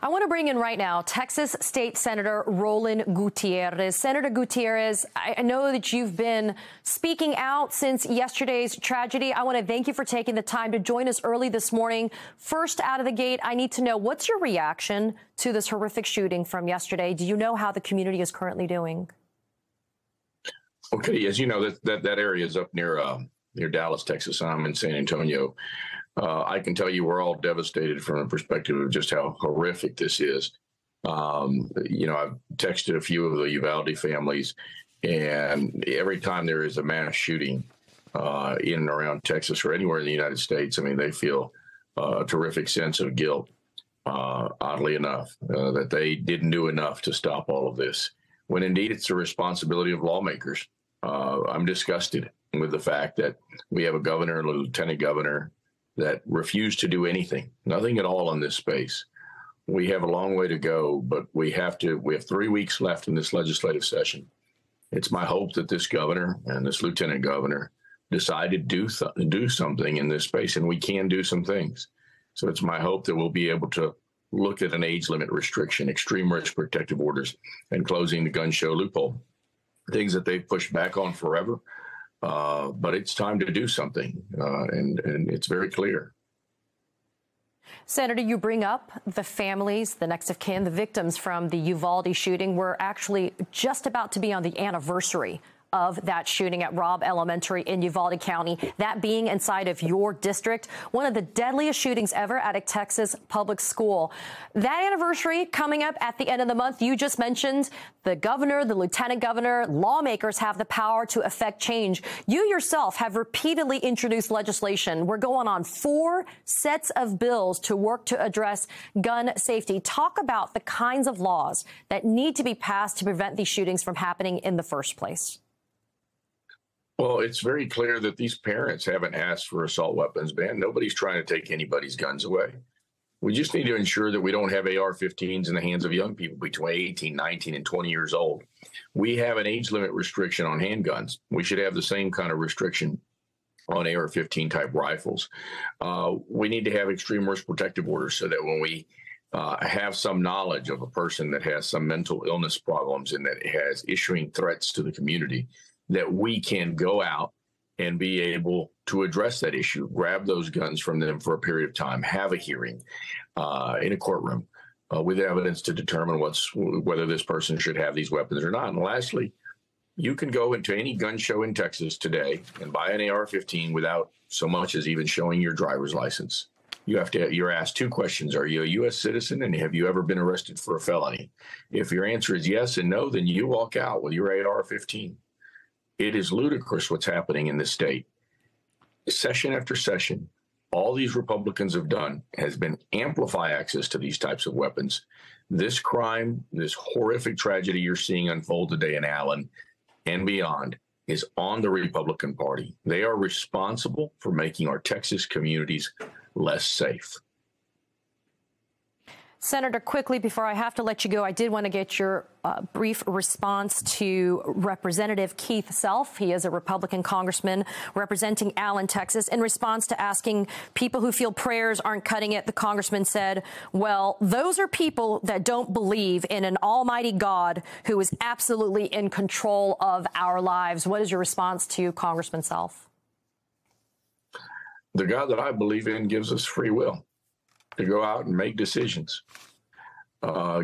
I want to bring in right now Texas State Senator Roland Gutierrez. Senator Gutierrez, I know that you've been speaking out since yesterday's tragedy. I want to thank you for taking the time to join us early this morning. First out of the gate, I need to know, what's your reaction to this horrific shooting from yesterday? Do you know how the community is currently doing? Okay, as you know, that area is up near Dallas, Texas. I'm in San Antonio. I can tell you we're all devastated from the perspective of just how horrific this is. I've texted a few of the Uvalde families, and every time there is a mass shooting in and around Texas or anywhere in the United States, I mean, they feel a terrific sense of guilt, oddly enough, that they didn't do enough to stop all of this, when indeed it's the responsibility of lawmakers. I'm disgusted with the fact that we have a governor and a lieutenant governor that refuse to do anything, nothing at all in this space. We have a long way to go, but we have 3 weeks left in this legislative session. It's my hope that this governor and this lieutenant governor decide to do something in this space, and we can do some things. So it's my hope that we'll be able to look at an age limit restriction, extreme risk protective orders, and closing the gun show loophole, things that they've pushed back on forever. But it's time to do something, and it's very clear. Senator, you bring up the families, the next of kin, the victims from the Uvalde shooting. We're actually just about to be on the anniversary of that shooting at Robb Elementary in Uvalde County, that being inside of your district, one of the deadliest shootings ever at a Texas public school. That anniversary coming up at the end of the month. You just mentioned the governor, the lieutenant governor, lawmakers have the power to affect change. You yourself have repeatedly introduced legislation. We're going on 4 sets of bills to work to address gun safety. Talk about the kinds of laws that need to be passed to prevent these shootings from happening in the first place. Well, it's very clear that these parents haven't asked for assault weapons ban. Nobody's trying to take anybody's guns away. We just need to ensure that we don't have AR-15s in the hands of young people between 18, 19, and 20 years old. We have an age limit restriction on handguns. We should have the same kind of restriction on AR-15 type rifles. We need to have extreme risk protective orders so that when we have some knowledge of a person that has some mental illness problems and that has issuing threats to the community, that we can go out and be able to address that issue, grab those guns from them for a period of time, have a hearing in a courtroom with evidence to determine whether this person should have these weapons or not. And lastly, you can go into any gun show in Texas today and buy an AR-15 without so much as even showing your driver's license. You're asked 2 questions. Are you a U.S. citizen, and have you ever been arrested for a felony? If your answer is yes and no, then you walk out with your AR-15. It is ludicrous what's happening in this state. Session after session, all these Republicans have done has been amplify access to these types of weapons. This crime, this horrific tragedy you're seeing unfold today in Allen and beyond is on the Republican Party. They are responsible for making our Texas communities less safe. Senator, quickly, before I have to let you go, I did want to get your brief response to Representative Keith Self. He is a Republican congressman representing Allen, Texas. In response to asking people who feel prayers aren't cutting it, the congressman said, well, those are people that don't believe in an almighty God who is absolutely in control of our lives. What is your response to Congressman Self? The God that I believe in gives us free will to go out and make decisions,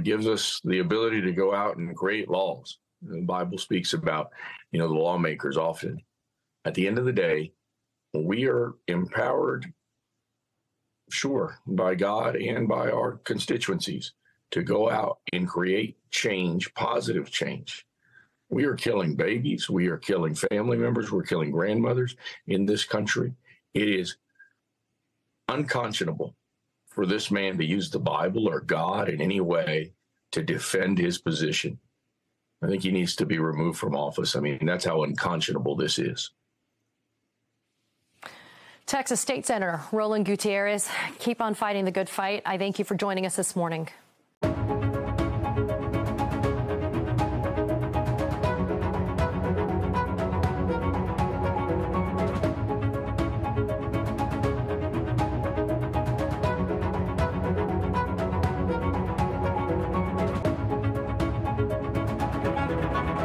gives us the ability to go out and create laws. The Bible speaks about, the lawmakers often. At the end of the day, we are empowered, sure, by God and by our constituencies to go out and create change, positive change. We are killing babies. We are killing family members. We're killing grandmothers in this country. It is unconscionable for this man to use the Bible or God in any way to defend his position. I think he needs to be removed from office. I mean, that's how unconscionable this is. Texas State Senator Roland Gutierrez, keep on fighting the good fight. I thank you for joining us this morning. you.